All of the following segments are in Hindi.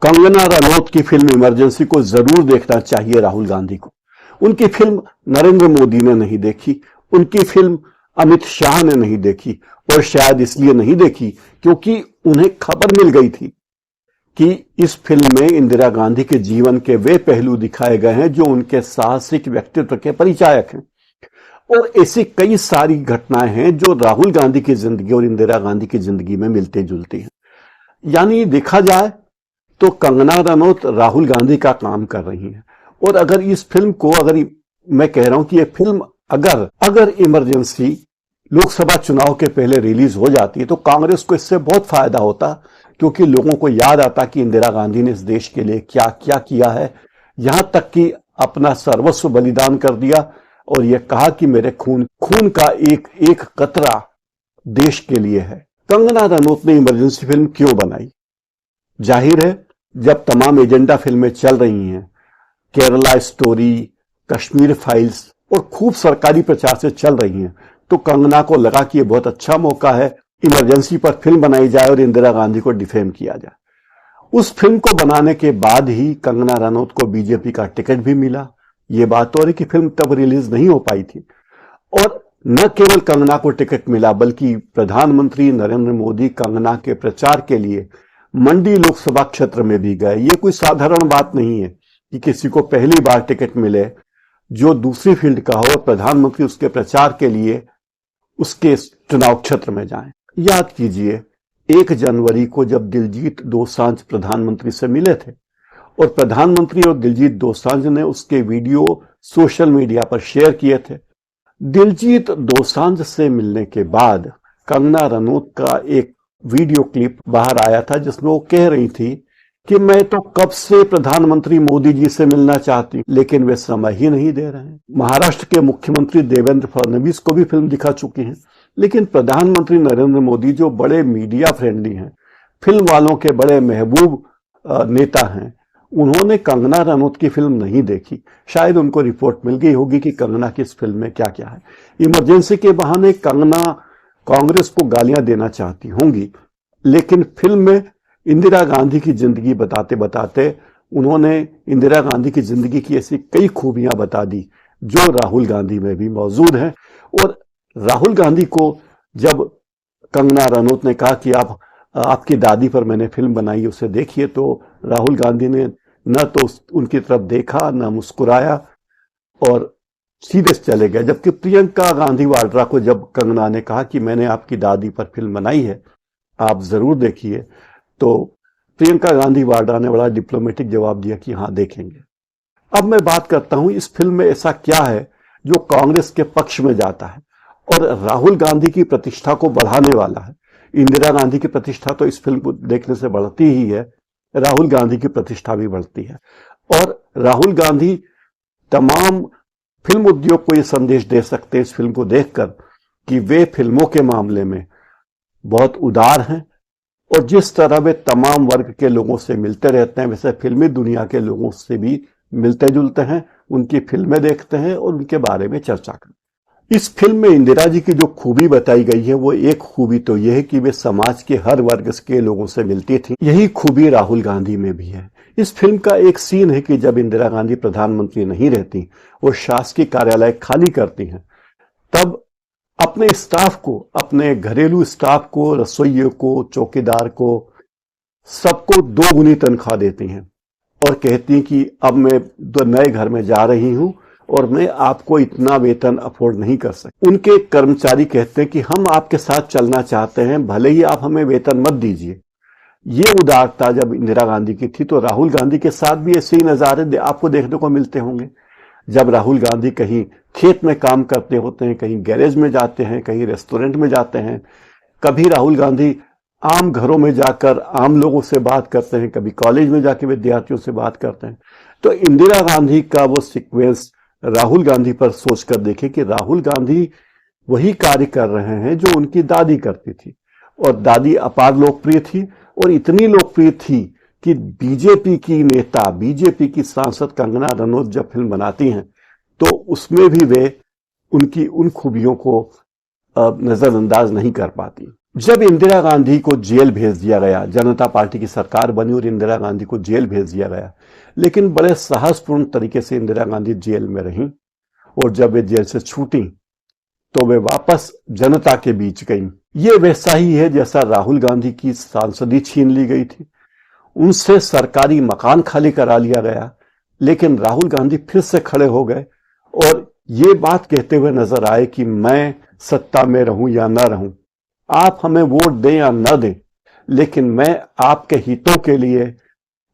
कंगना रनौत की फिल्म इमरजेंसी को जरूर देखना चाहिए राहुल गांधी को। उनकी फिल्म नरेंद्र मोदी ने नहीं देखी, उनकी फिल्म अमित शाह ने नहीं देखी, और शायद इसलिए नहीं देखी क्योंकि उन्हें खबर मिल गई थी कि इस फिल्म में इंदिरा गांधी के जीवन के वे पहलू दिखाए गए हैं जो उनके साहसिक व्यक्तित्व के परिचायक हैं। और ऐसी कई सारी घटनाएं हैं जो राहुल गांधी की जिंदगी और इंदिरा गांधी की जिंदगी में मिलती जुलती हैं। यानी देखा जाए तो कंगना रनौत राहुल गांधी का काम कर रही हैं। और अगर इस फिल्म को, अगर मैं कह रहा हूं कि यह फिल्म अगर इमरजेंसी लोकसभा चुनाव के पहले रिलीज हो जाती तो कांग्रेस को इससे बहुत फायदा होता, क्योंकि लोगों को याद आता कि इंदिरा गांधी ने इस देश के लिए क्या क्या किया है, यहां तक कि अपना सर्वस्व बलिदान कर दिया और यह कहा कि मेरे खून का एक एक कतरा देश के लिए है। कंगना रनौत ने इमरजेंसी फिल्म क्यों बनाई? जाहिर है, जब तमाम एजेंडा फिल्में चल रही हैं, केरला स्टोरी, कश्मीर फाइल्स और खूब सरकारी प्रचार से चल रही हैं, तो कंगना को लगा कि यह बहुत अच्छा मौका है, इमरजेंसी पर फिल्म बनाई जाए और इंदिरा गांधी को डिफेम किया जाए। उस फिल्म को बनाने के बाद ही कंगना रनौत को बीजेपी का टिकट भी मिला। यह बात और है कि फिल्म तब रिलीज नहीं हो पाई थी। और न केवल कंगना को टिकट मिला, बल्कि प्रधानमंत्री नरेंद्र मोदी कंगना के प्रचार के लिए मंडी लोकसभा क्षेत्र में भी गए। यह कोई साधारण बात नहीं है कि किसी को पहली बार टिकट मिले जो दूसरी फील्ड का हो और प्रधानमंत्री उसके प्रचार के लिए उसके चुनाव क्षेत्र में जाएं। याद कीजिए, 1 जनवरी को जब दिलजीत दोसांझ प्रधानमंत्री से मिले थे और प्रधानमंत्री और दिलजीत दोसांझ ने उसके वीडियो सोशल मीडिया पर शेयर किए थे। दिलजीत दोसांझ से मिलने के बाद कंगना रनौत का एक वीडियो क्लिप बाहर आया था जिसमें वो कह रही थी कि मैं तो कब से प्रधानमंत्री मोदी जी से मिलना चाहती हूं, लेकिन वे समय ही नहीं दे रहे हैं। महाराष्ट्र के मुख्यमंत्री देवेंद्र फडणवीस को भी फिल्म दिखा चुकी हैं, लेकिन प्रधानमंत्री नरेंद्र मोदी जो बड़े मीडिया फ्रेंडली हैं, फिल्म वालों के बड़े महबूब नेता हैं, उन्होंने कंगना रनौत की फिल्म नहीं देखी। शायद उनको रिपोर्ट मिल गई होगी कि कंगना की इस फिल्म में क्या क्या है। इमरजेंसी के बहाने कंगना कांग्रेस को गालियां देना चाहती होंगी, लेकिन फिल्म में इंदिरा गांधी की जिंदगी बताते बताते उन्होंने इंदिरा गांधी की जिंदगी की ऐसी कई खूबियां बता दी जो राहुल गांधी में भी मौजूद हैं। और राहुल गांधी को जब कंगना रनौत ने कहा कि आपकी दादी पर मैंने फिल्म बनाई, उसे देखिए, तो राहुल गांधी ने न तो उनकी तरफ देखा, न मुस्कुराया और सीधे चले गए। जबकि प्रियंका गांधी वाड्रा को जब कंगना ने कहा कि मैंने आपकी दादी पर फिल्म बनाई है, आप जरूर देखिए, तो प्रियंका गांधी वाड्रा ने बड़ा डिप्लोमेटिक जवाब दिया कि हाँ देखेंगे। अब मैं बात करता हूं इस फिल्म में ऐसा क्या है जो कांग्रेस के पक्ष में जाता है और राहुल गांधी की प्रतिष्ठा को बढ़ाने वाला है। इंदिरा गांधी की प्रतिष्ठा तो इस फिल्म को देखने से बढ़ती ही है, राहुल गांधी की प्रतिष्ठा भी बढ़ती है। और राहुल गांधी तमाम फिल्म उद्योग को यह संदेश दे सकते हैं इस फिल्म को देखकर कि वे फिल्मों के मामले में बहुत उदार हैं और जिस तरह वे तमाम वर्ग के लोगों से मिलते रहते हैं, वैसे फिल्मी दुनिया के लोगों से भी मिलते जुलते हैं, उनकी फिल्में देखते हैं और उनके बारे में चर्चा करते हैं। इस फिल्म में इंदिरा जी की जो खूबी बताई गई है, वो एक खूबी तो यह है कि वे समाज के हर वर्ग के लोगों से मिलती थी। यही खूबी राहुल गांधी में भी है। इस फिल्म का एक सीन है कि जब इंदिरा गांधी प्रधानमंत्री नहीं रहती और शासकीय कार्यालय खाली करती हैं, तब अपने स्टाफ को, अपने घरेलू स्टाफ को, रसोइयों को, चौकीदार को, सबको 2 गुनी तनख्वाह देती हैं और कहती हैं कि अब मैं नए घर में जा रही हूं और मैं आपको इतना वेतन अफोर्ड नहीं कर सकती। उनके कर्मचारी कहते हैं कि हम आपके साथ चलना चाहते हैं, भले ही आप हमें वेतन मत दीजिए। ये उदारता जब इंदिरा गांधी की थी, तो राहुल गांधी के साथ भी ऐसे ही नजारे आपको देखने को मिलते होंगे। जब राहुल गांधी कहीं खेत में काम करते होते हैं, कहीं गैरेज में जाते हैं, कहीं रेस्टोरेंट में जाते हैं, कभी राहुल गांधी आम घरों में जाकर आम लोगों से बात करते हैं, कभी कॉलेज में जाकर विद्यार्थियों से बात करते हैं। तो इंदिरा गांधी का वो सीक्वेंस राहुल गांधी पर सोचकर देखें कि राहुल गांधी वही कार्य कर रहे हैं जो उनकी दादी करती थी। और दादी अपार लोकप्रिय थी और इतनी लोकप्रिय थी कि बीजेपी की नेता, बीजेपी की सांसद कंगना रनौत जब फिल्म बनाती हैं तो उसमें भी वे उनकी उन खूबियों को नजरअंदाज नहीं कर पाती। जब इंदिरा गांधी को जेल भेज दिया गया, जनता पार्टी की सरकार बनी और इंदिरा गांधी को जेल भेज दिया गया, लेकिन बड़े साहसपूर्ण तरीके से इंदिरा गांधी जेल में रहीं और जब वे जेल से छूटी तो वे वापस जनता के बीच गईं। ये वैसा ही है जैसा राहुल गांधी की सांसदी छीन ली गई थी, उनसे सरकारी मकान खाली करा लिया गया, लेकिन राहुल गांधी फिर से खड़े हो गए और ये बात कहते हुए नजर आए कि मैं सत्ता में रहूं या ना रहूं, आप हमें वोट दें या न दें, लेकिन मैं आपके हितों के लिए,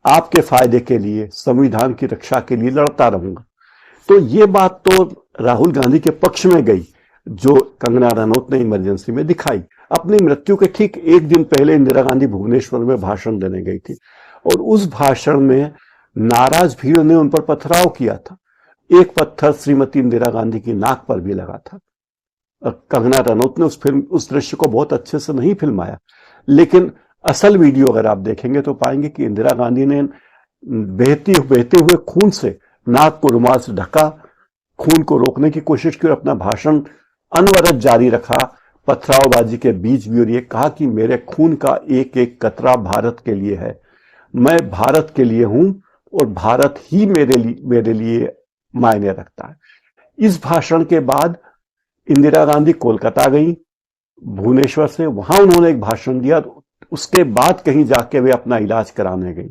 आपके फायदे के लिए, संविधान की रक्षा के लिए लड़ता रहूंगा। तो ये बात तो राहुल गांधी के पक्ष में गई जो कंगना रनौत ने इमरजेंसी में दिखाई। अपनी मृत्यु के ठीक एक दिन पहले इंदिरा गांधी भुवनेश्वर में भाषण देने गई थी और उस भाषण में नाराज भीड़ ने उन पर पथराव किया था। एक पत्थर श्रीमती इंदिरा गांधी की नाक पर भी लगा था। कंगना रनौत ने उस दृश्य को बहुत अच्छे से नहीं फिल्माया, लेकिन असल वीडियो अगर आप देखेंगे तो पाएंगे कि इंदिरा गांधी ने बहते हुए खून से नाक को रुमाल से ढका, खून को रोकने की कोशिश की और अपना भाषण अनवरत जारी रखा, पथरावबाजी के बीच भी, और ये कहा कि मेरे खून का एक एक कतरा भारत के लिए है, मैं भारत के लिए हूं और भारत ही मेरे लिए मायने रखता है। इस भाषण के बाद इंदिरा गांधी कोलकाता गई भुवनेश्वर से, वहां उन्होंने एक भाषण दिया, उसके बाद कहीं जाके वे अपना इलाज कराने गई।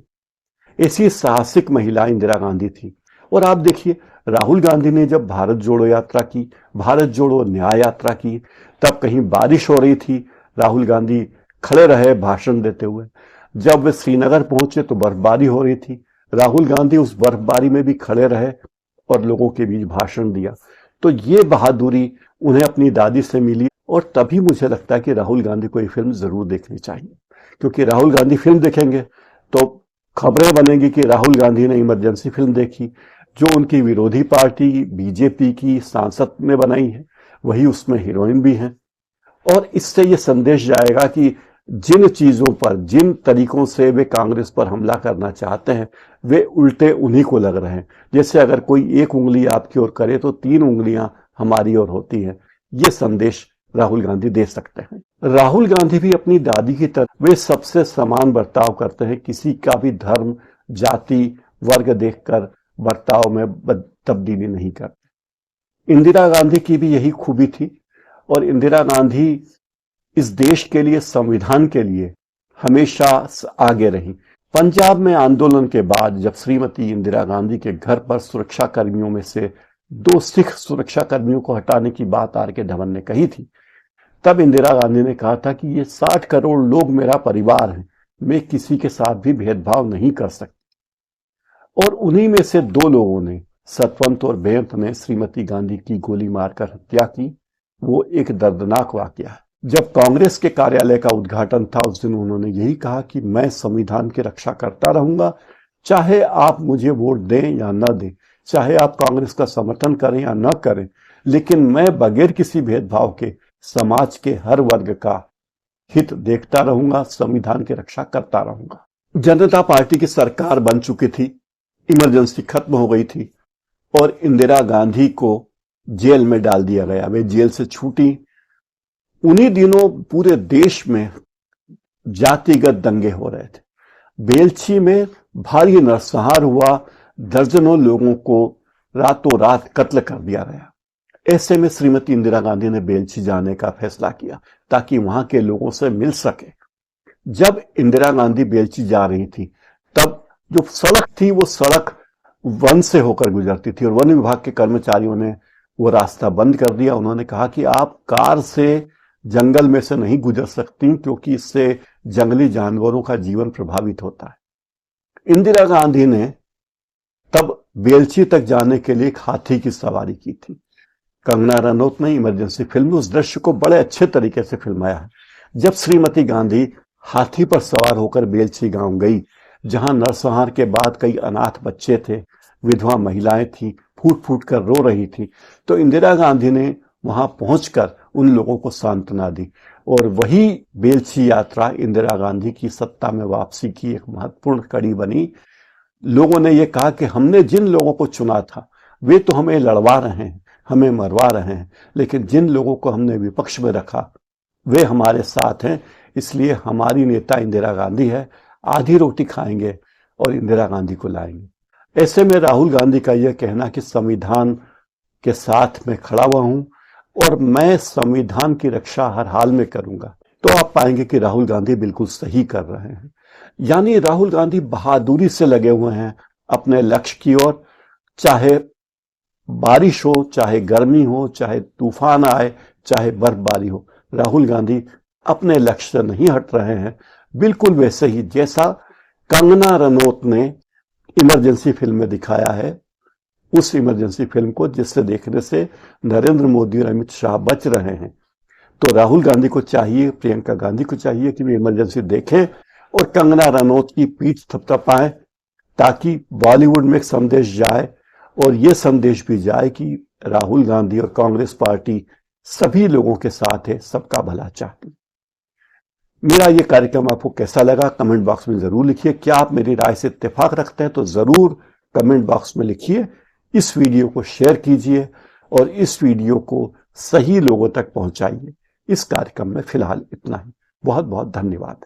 ऐसी साहसिक महिला इंदिरा गांधी थी। और आप देखिए राहुल गांधी ने जब भारत जोड़ो यात्रा की, भारत जोड़ो न्याय यात्रा की, तब कहीं बारिश हो रही थी, राहुल गांधी खड़े रहे भाषण देते हुए। जब वे श्रीनगर पहुंचे तो बर्फबारी हो रही थी, राहुल गांधी उस बर्फबारी में भी खड़े रहे और लोगों के बीच भाषण दिया। तो ये बहादुरी उन्हें अपनी दादी से मिली और तभी मुझे लगता है कि राहुल गांधी को ये फिल्म जरूर देखनी चाहिए, क्योंकि राहुल गांधी फिल्म देखेंगे तो खबरें बनेंगी कि राहुल गांधी ने इमरजेंसी फिल्म देखी, जो उनकी विरोधी पार्टी बीजेपी की सांसद ने बनाई है, वही उसमें हीरोइन भी है। और इससे ये संदेश जाएगा कि जिन चीजों पर, जिन तरीकों से वे कांग्रेस पर हमला करना चाहते हैं, वे उल्टे उन्हीं को लग रहे हैं। जैसे अगर कोई एक उंगली आपकी ओर करे तो 3 उंगलियां हमारी ओर होती हैं। ये संदेश राहुल गांधी दे सकते हैं। राहुल गांधी भी अपनी दादी की तरह वे सबसे समान बर्ताव करते हैं, किसी का भी धर्म, जाति, वर्ग देखकर बर्ताव में तब्दीली नहीं करते। इंदिरा गांधी की भी यही खूबी थी और इंदिरा गांधी इस देश के लिए, संविधान के लिए हमेशा आगे रही। पंजाब में आंदोलन के बाद जब श्रीमती इंदिरा गांधी के घर पर सुरक्षा कर्मियों में से 2 सिख सुरक्षा कर्मियों को हटाने की बात आर के धवन ने कही थी, तब इंदिरा गांधी ने कहा था कि ये 60 करोड़ लोग मेरा परिवार हैं, मैं किसी के साथ भी भेदभाव नहीं कर सकती। और उन्हीं में से 2 लोगों ने, सतवंत और बेअंत ने श्रीमती गांधी की गोली मारकर हत्या की। वो एक दर्दनाक वाकया है। जब कांग्रेस के कार्यालय का उद्घाटन था उस दिन उन्होंने यही कहा कि मैं संविधान की रक्षा करता रहूंगा, चाहे आप मुझे वोट दें या न दें, चाहे आप कांग्रेस का समर्थन करें या न करें, लेकिन मैं बगैर किसी भेदभाव के समाज के हर वर्ग का हित देखता रहूंगा, संविधान की रक्षा करता रहूंगा। जनता पार्टी की सरकार बन चुकी थी, इमरजेंसी खत्म हो गई थी और इंदिरा गांधी को जेल में डाल दिया गया। वे जेल से छूटी। उन्हीं दिनों पूरे देश में जातिगत दंगे हो रहे थे। बेलछी में भारी नरसंहार हुआ, दर्जनों लोगों को रातों रात कत्ल कर दिया गया। ऐसे में श्रीमती इंदिरा गांधी ने बेलछी जाने का फैसला किया ताकि वहां के लोगों से मिल सके। जब इंदिरा गांधी बेलछी जा रही थी तब जो सड़क थी वो सड़क वन से होकर गुजरती थी और वन विभाग के कर्मचारियों ने वो रास्ता बंद कर दिया। उन्होंने कहा कि आप कार से जंगल में से नहीं गुजर सकती क्योंकि इससे जंगली जानवरों का जीवन प्रभावित होता है। इंदिरा गांधी ने तब बेलछी तक जाने के लिए एक हाथी की सवारी की थी। कंगना रनौत ने इमरजेंसी फिल्म में उस दृश्य को बड़े अच्छे तरीके से फिल्माया है। जब श्रीमती गांधी हाथी पर सवार होकर बेलछी गांव गई, जहां नरसंहार के बाद कई अनाथ बच्चे थे, विधवा महिलाएं थी, फूट फूट कर रो रही थी, तो इंदिरा गांधी ने वहां पहुंचकर उन लोगों को सांत्वना दी और वही बेलछी यात्रा इंदिरा गांधी की सत्ता में वापसी की एक महत्वपूर्ण कड़ी बनी। लोगों ने यह कहा कि हमने जिन लोगों को चुना था वे तो हमें लड़वा रहे हैं, हमें मरवा रहे हैं, लेकिन जिन लोगों को हमने विपक्ष में रखा वे हमारे साथ हैं, इसलिए हमारी नेता इंदिरा गांधी है, आधी रोटी खाएंगे और इंदिरा गांधी को लाएंगे। ऐसे में राहुल गांधी का यह कहना कि संविधान के साथ मैं खड़ा हुआ हूं और मैं संविधान की रक्षा हर हाल में करूंगा, तो आप पाएंगे कि राहुल गांधी बिल्कुल सही कर रहे हैं। यानी राहुल गांधी बहादुरी से लगे हुए हैं अपने लक्ष्य की ओर, चाहे बारिश हो, चाहे गर्मी हो, चाहे तूफान आए, चाहे बर्फबारी हो, राहुल गांधी अपने लक्ष्य से नहीं हट रहे हैं। बिल्कुल वैसे ही जैसा कंगना रनौत ने इमरजेंसी फिल्म में दिखाया है, उस इमरजेंसी फिल्म को जिससे देखने से नरेंद्र मोदी और अमित शाह बच रहे हैं। तो राहुल गांधी को चाहिए, प्रियंका गांधी को चाहिए कि वे इमरजेंसी देखें और कंगना रनौत की पीठ थपथपाएं, ताकि बॉलीवुड में एक संदेश जाए और ये संदेश भी जाए कि राहुल गांधी और कांग्रेस पार्टी सभी लोगों के साथ है, सबका भला चाहती। मेरा ये कार्यक्रम आपको कैसा लगा कमेंट बॉक्स में जरूर लिखिए। क्या आप मेरी राय से इत्तेफाक रखते हैं तो जरूर कमेंट बॉक्स में लिखिए। इस वीडियो को शेयर कीजिए और इस वीडियो को सही लोगों तक पहुंचाइए। इस कार्यक्रम में फिलहाल इतना ही। बहुत बहुत धन्यवाद।